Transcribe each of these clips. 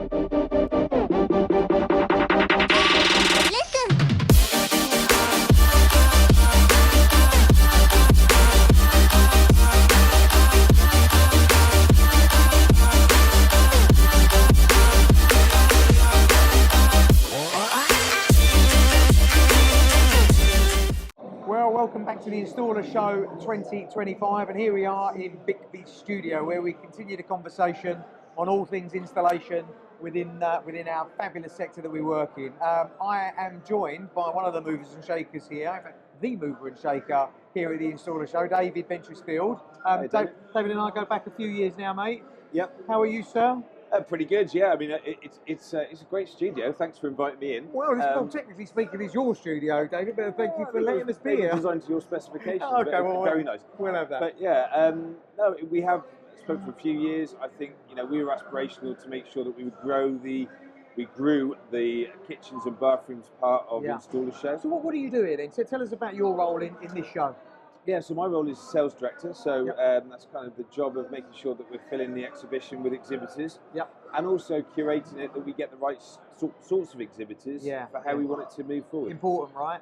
Welcome back to the Installer Show 2025, and here we are in BiKBBI Studio, where we continue the conversation on all things installation within our fabulous sector that we work in. I am joined by one of the movers and shakers here, in fact, the mover and shaker here at the Installer Show, David-Ventris-Field. David and I go back a few years now, mate. Yep. How are you, sir? Pretty good, yeah. I mean, it's a great studio. Thanks for inviting me in. Well, technically speaking, it's your studio, David, but thank you for letting us be here. Designed to your specifications. Oh, okay, well, very nice. We'll have that. But yeah, no, we have spoken for a few years. I think we were aspirational to make sure that we grew the kitchens and bathrooms part of InstallerSHOW. So what are you doing then? So tell us about your role in this show. Yeah, so my role is sales director, so that's kind of the job of making sure that we're filling the exhibition with exhibitors, and also curating it that we get the right sorts of exhibitors for how we want it to move forward. Important, right?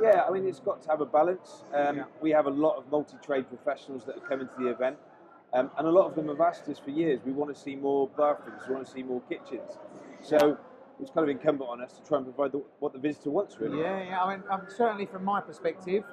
Yeah, I mean, it's got to have a balance. We have a lot of multi-trade professionals that are coming to the event, and a lot of them have asked us for years, we want to see more bathrooms, we want to see more kitchens. So it's kind of incumbent on us to try and provide what the visitor wants, really. Yeah. I mean, certainly from my perspective,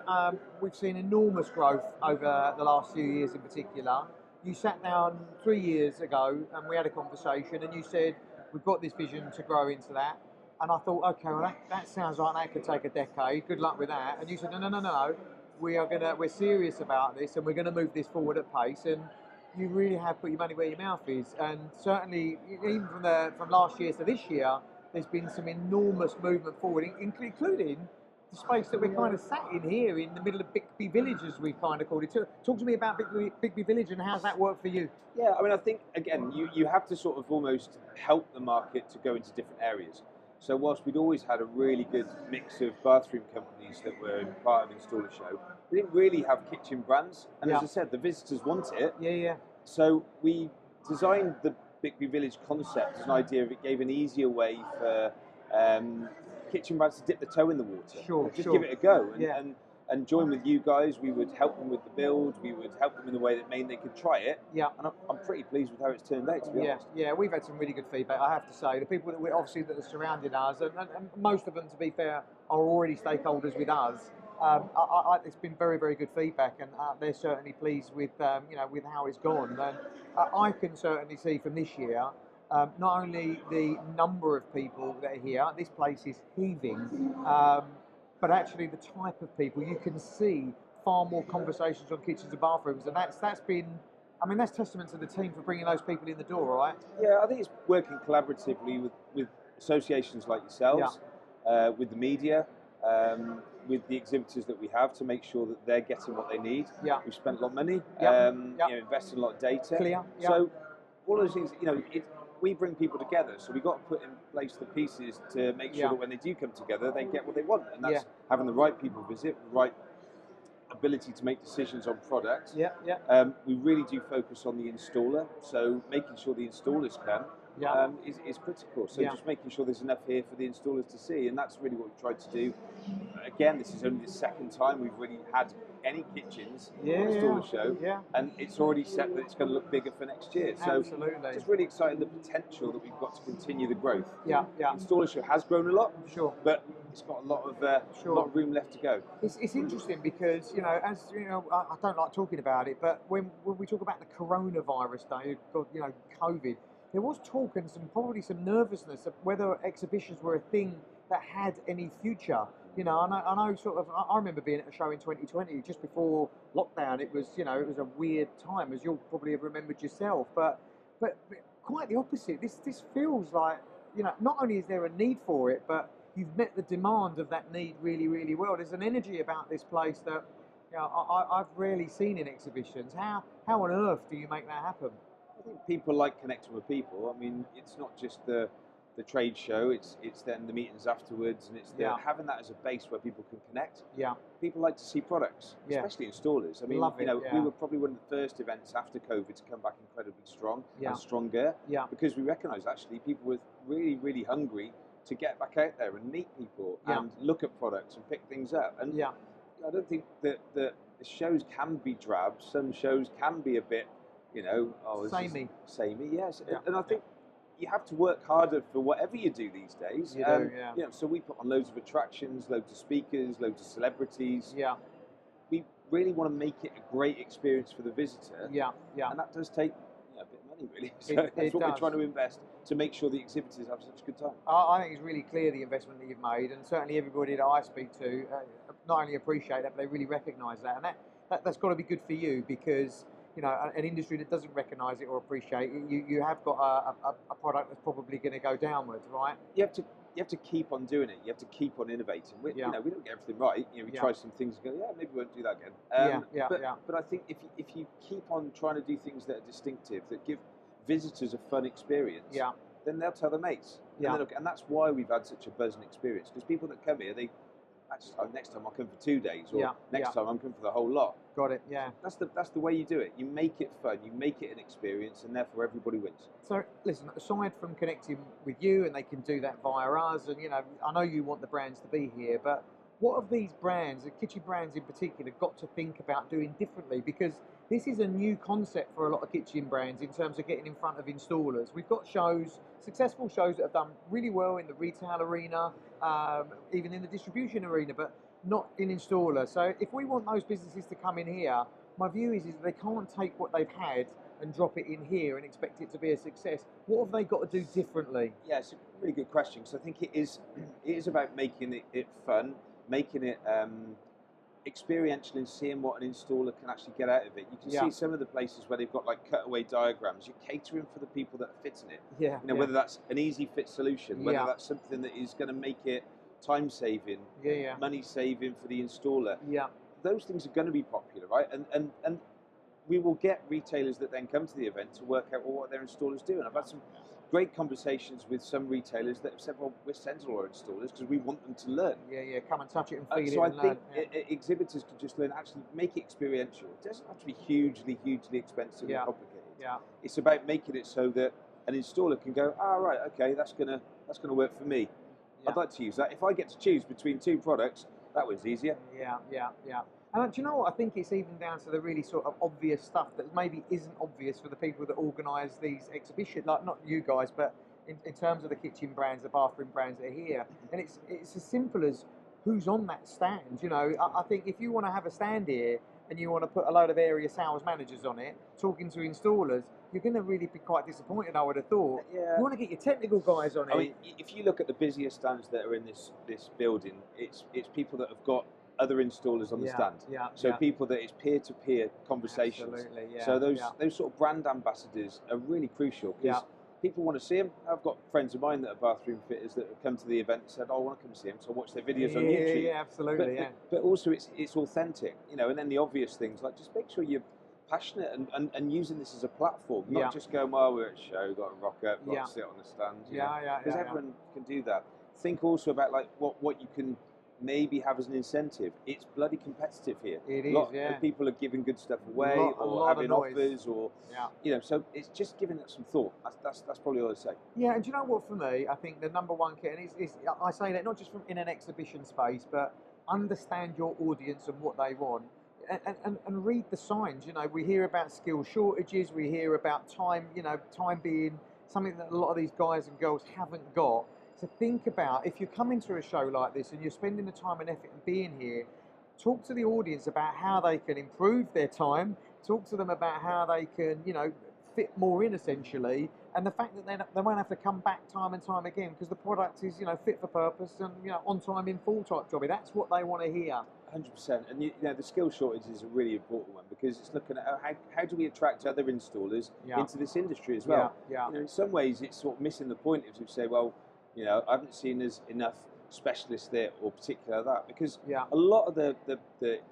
we've seen enormous growth over the last few years in particular. You sat down 3 years ago and we had a conversation and you said, we've got this vision to grow into that. And I thought, okay, well that sounds like that could take a decade, good luck with that. And you said, no, we're serious about this and we're gonna move this forward at pace. And you really have put your money where your mouth is. And certainly, even from last year to this year, there's been some enormous movement forward, including the space that we're kind of sat in here in the middle of BiKBBI Village, as we've kind of called it. Talk to me about BiKBBI Village and how's that work for you? Yeah, I mean, I think, again, you have to sort of almost help the market to go into different areas. So whilst we'd always had a really good mix of bathroom companies that were part of InstallerSHOW, we didn't really have kitchen brands. And as I said, the visitors want it. Yeah. So we designed the BiKBBI Village concept as an idea of it gave an easier way for kitchen brands to dip the toe in the water. Just give it a go and join with you guys. We would help them with the build, we would help them in the way that they could try it. Yeah. And I'm pretty pleased with how it's turned out, to be honest. Yeah, we've had some really good feedback, I have to say. The people that that are surrounding us, and most of them, to be fair, are already stakeholders with us. It's been very, very good feedback, and they're certainly pleased with with how it's gone. And I can certainly see from this year, not only the number of people that are here, this place is heaving, but actually the type of people. You can see far more conversations on kitchens and bathrooms, and that's been. I mean, that's testament to the team for bringing those people in the door, right? Yeah, I think it's working collaboratively with associations like yourselves, with the media. With the exhibitors that we have to make sure that they're getting what they need. Yeah. We've spent a lot of money, invested in a lot of data. Clear. So all those things, we bring people together. So we've got to put in place the pieces to make sure that when they do come together, they get what they want. And that's having the right people visit, the right ability to make decisions on products. We really do focus on the installer. So making sure the installers can. Is critical. So just making sure there's enough here for the installers to see, and that's really what we've tried to do. Again, this is only the second time we've really had any kitchens at InstallerSHOW, and it's already set that it's going to look bigger for next year. So just really excited the potential that we've got to continue the growth. InstallerSHOW has grown a lot, but it's got a lot of room left to go. It's interesting because as I don't like talking about it, but when we talk about the coronavirus, COVID. There was talk and probably some nervousness of whether exhibitions were a thing that had any future. I know I remember being at a show in 2020, just before lockdown. It was, it was a weird time, as you'll probably have remembered yourself. But quite the opposite. This feels like, not only is there a need for it, but you've met the demand of that need really, really well. There's an energy about this place that I've rarely seen in exhibitions. How on earth do you make that happen? I think people like connecting with people. I mean, it's not just the the trade show, it's then the meetings afterwards, and it's having that as a base where people can connect. Yeah. People like to see products, especially installers. I mean, we were probably one of the first events after COVID to come back incredibly strong and stronger, because we recognised actually people were really, really hungry to get back out there and meet people and look at products and pick things up. And I don't think that the shows can be drab. Some shows can be a bit, samey. Samey, yes. And I think you have to work harder for whatever you do these days. So we put on loads of attractions, loads of speakers, loads of celebrities. We really want to make it a great experience for the visitor. And that does take a bit of money, really. So that's what we're trying to invest to make sure the exhibitors have such a good time. I think it's really clear the investment that you've made, and certainly everybody that I speak to not only appreciate that, but they really recognise that. And that's got to be good for you, because an industry that doesn't recognise it or appreciate it, you have got a product that's probably going to go downwards, right? You have to keep on doing it. You have to keep on innovating. We don't get everything right. We try some things and go, maybe we won't do that again. But I think if you keep on trying to do things that are distinctive, that give visitors a fun experience, then they'll tell their mates. And that's why we've had such a buzzing experience, because people that come here, next time I'll come for 2 days, or next time I'm coming for the whole lot. Got it, That's the way you do it. You make it fun, you make it an experience, and therefore everybody wins. So listen, aside from connecting with you, and they can do that via us, and I know you want the brands to be here, but what have these brands, the kitchen brands in particular, got to think about doing differently? Because this is a new concept for a lot of kitchen brands in terms of getting in front of installers. We've got successful shows that have done really well in the retail arena, even in the distribution arena, but not in installer. So if we want those businesses to come in here, my view is they can't take what they've had and drop it in here and expect it to be a success. What have they got to do differently? Yeah, it's a really good question. So I think it is about making it fun, making it experiential, and seeing what an installer can actually get out of it. You can see some of the places where they've got like cutaway diagrams. You're catering for the people that are fitting it. Whether that's an easy fit solution, whether that's something that is going to make it time saving, money saving for the installer. Those things are going to be popular, right? And we will get retailers that then come to the event to work out what their installers do. And I've had some great conversations with some retailers that have said, well, we're sending all our installers because we want them to learn. Come and touch it and feel it. So I think exhibitors can just learn, actually make it experiential. It doesn't have to be hugely, hugely expensive and complicated. It's about making it so that an installer can go, right, okay, that's gonna work for me. I'd like to use that. If I get to choose between 2 products, that was easier. And do you know what? I think it's even down to the really sort of obvious stuff that maybe isn't obvious for the people that organise these exhibitions, like not you guys, but in terms of the kitchen brands, the bathroom brands that are here. And it's as simple as who's on that stand. I think if you want to have a stand here and you want to put a load of area sales managers on it, talking to installers, you're going to really be quite disappointed, I would have thought. You want to get your technical guys on it. I mean, if you look at the busiest stands that are in this building, it's people that have got other installers on the stand. So people that it's peer-to-peer conversations. Absolutely, so those sort of brand ambassadors are really crucial, because people want to see them. I've got friends of mine that are bathroom fitters that have come to the event and said, I want to come see them, so I watch their videos on YouTube. Yeah, absolutely, but also it's authentic, and then the obvious things, like just make sure you're passionate and using this as a platform, not just going, well, we're at a show, got to rock up, got to sit on the stand. Because everyone can do that. Think also about like what you can maybe have as an incentive. It's bloody competitive here. It is, a lot of people are giving good stuff away, or having offers, or so it's just giving it some thought. That's probably all I'd say. And do you know what, for me, I think the number one key, and is I say that not just from in an exhibition space, but understand your audience and what they want, and read the signs. We hear about skill shortages, we hear about time, time being something that a lot of these guys and girls haven't got. To think about, if you're coming to a show like this and you're spending the time and effort and being here, talk to the audience about how they can improve their time, talk to them about how they can, fit more in, essentially, and the fact that they won't have to come back time and time again because the product is, fit for purpose and, on time in full type job. That's what they want to hear. 100%. And the skill shortage is a really important one, because it's looking at how do we attract other installers into this industry as well. In some ways it's sort of missing the point if we say, well, I haven't seen us enough specialist there or particular that, because Yeah. a lot of the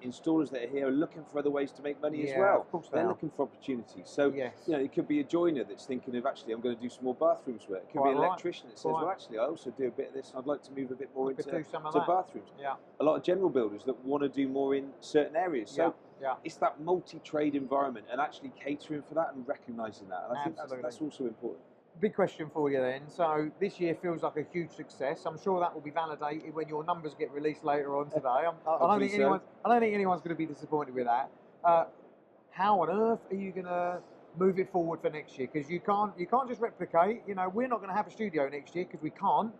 installers that are here are looking for other ways to make money as well. Of course They're looking for opportunities. So yes. you know, it could be a joiner that's thinking of actually I'm going to do some more bathrooms work. It could be an electrician that says, well, actually I also do a bit of this and I'd like to move a bit more into bathrooms. Yeah. A lot of general builders that want to do more in certain areas. So it's that multi-trade environment and actually catering for that and recognising that. And I think that's also important. Big question for you then. So this year feels like a huge success. I'm sure that will be validated when your numbers get released later on today. I don't think anyone's going to be disappointed with that. How on earth are you going to move it forward for next year? Because you can't just replicate. You know, we're not going to have a studio next year because we can't.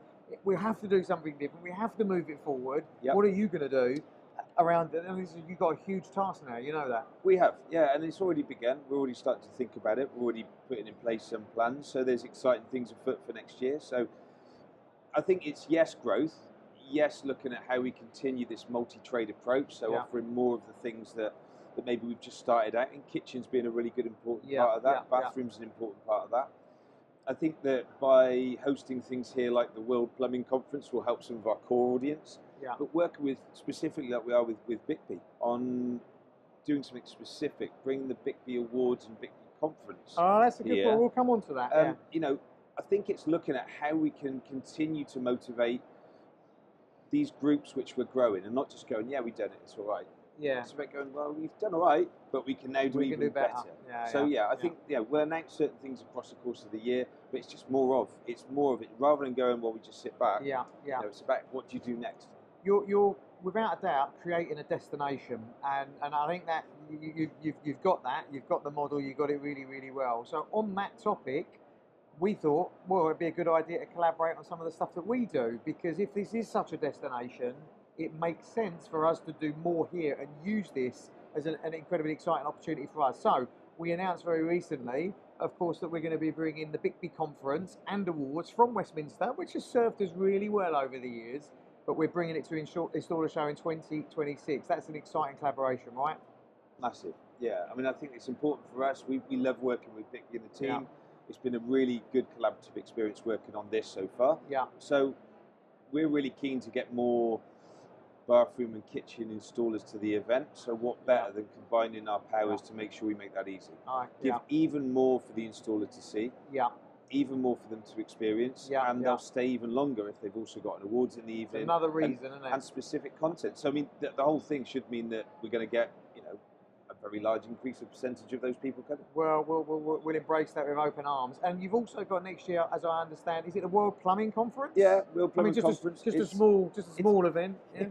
We have to do something different. We have to move it forward. Yep. What are you going to do around it? And you've got a huge task now, you know that. We have, yeah, and it's already begun. We're already starting to think about it. We're already putting in place some plans. So there's exciting things afoot for next year. So I think it's yes, growth. Yes, looking at how we continue this multi-trade approach. So offering more of the things that maybe we've just started out. And kitchens being a really good important part of that. Bathrooms an important part of that. I think that by hosting things here like the World Plumbing Conference will help some of our core audience. Yeah. But working with specifically like we are with BiKBBI on doing something specific, bringing the BiKBBI Awards and BiKBBI Conference. Oh, that's a good point. We'll come on to that. You know, I think it's looking at how we can continue to motivate these groups which we're growing and not just going, yeah, we've done it, it's all right. Yeah. It's about going, well, we've done all right, but we can now do even better. I think we'll announce certain things across the course of the year, but it's just more of it rather than going, well, we just sit back. You know, it's about what do you do next. You're without a doubt creating a destination, and I think that you've got that. You've got the model. You've got it really, really well. So on that topic, we thought, well, it'd be a good idea to collaborate on some of the stuff that we do, because if this is such a destination, it makes sense for us to do more here and use this as an incredibly exciting opportunity for us. So we announced very recently, of course, that we're going to be bringing the BiKBBI Conference and Awards from Westminster, which has served us really well over the years, but we're bringing it to InstallerSHOW in 2026. That's an exciting collaboration, right? Massive, yeah. I mean, I think it's important for us. We love working with BiKBBI and the team. Yeah. It's been a really good collaborative experience working on this so far. Yeah. So we're really keen to get more bathroom and kitchen installers to the event. So what better than combining our powers to make sure we make that easy. Give even more for the installer to see. Yeah. Even more for them to experience, and they'll stay even longer if they've also got an awards in the evening. It's another reason, isn't it? And specific content. So I mean, the whole thing should mean that we're going to get, you know, a very large increase of percentage of those people coming. Well, we'll embrace that with open arms. And you've also got next year, as I understand, is it the World Plumbing Conference? Yeah, World Plumbing Conference. Just a small event. Yeah.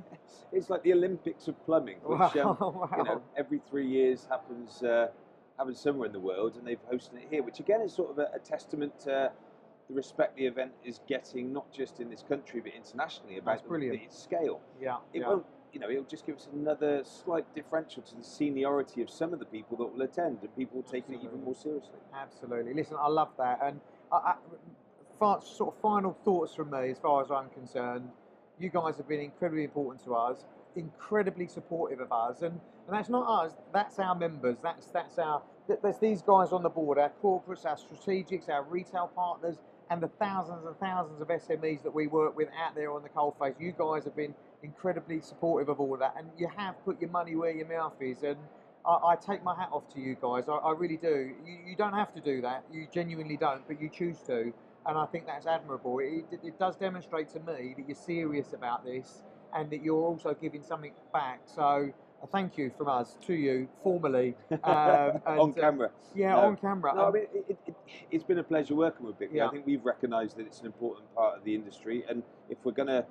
It's like the Olympics of plumbing, which you know, every 3 years happens somewhere in the world, and they've hosted it here, which again is sort of a testament to the respect the event is getting, not just in this country but internationally, about its scale. Yeah, it won't, you know, it'll just give us another slight differential to the seniority of some of the people that will attend, and people will take it even more seriously. Absolutely. Listen, I love that, and sort of final thoughts from me as far as I'm concerned. You guys have been incredibly important to us, incredibly supportive of us, and that's not us, that's our members, that's these guys on the board, our corporates, our strategics, our retail partners, and the thousands and thousands of SMEs that we work with out there on the coalface. You guys have been incredibly supportive of all of that, and you have put your money where your mouth is, and I take my hat off to you guys. I really do. You don't have to do that, you genuinely don't, but you choose to, and I think that's admirable. It does demonstrate to me that you're serious about this, and that you're also giving something back. So thank you from us to you formally. On camera. On camera. No, I mean, it's been a pleasure working with BiKBBI. I think we've recognised that it's an important part of the industry, and if we're going to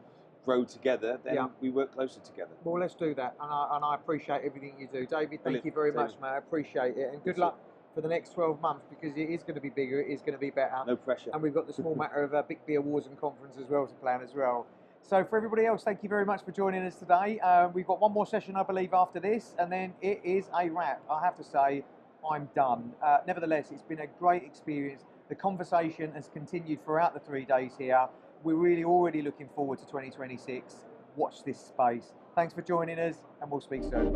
grow together, then we work closer together. Well, let's do that, and I appreciate everything you do. David, thank you very much, mate. I appreciate it, and good luck for the next 12 months, because it is going to be bigger, it is going to be better. No pressure. And we've got the small matter of BiKBBI Awards and Conference as well to plan as well. So for everybody else, thank you very much for joining us today. We've got one more session, I believe, after this, and then it is a wrap. I have to say, I'm done. Nevertheless, it's been a great experience. The conversation has continued throughout the 3 days here. We're really already looking forward to 2026. Watch this space. Thanks for joining us, and we'll speak soon.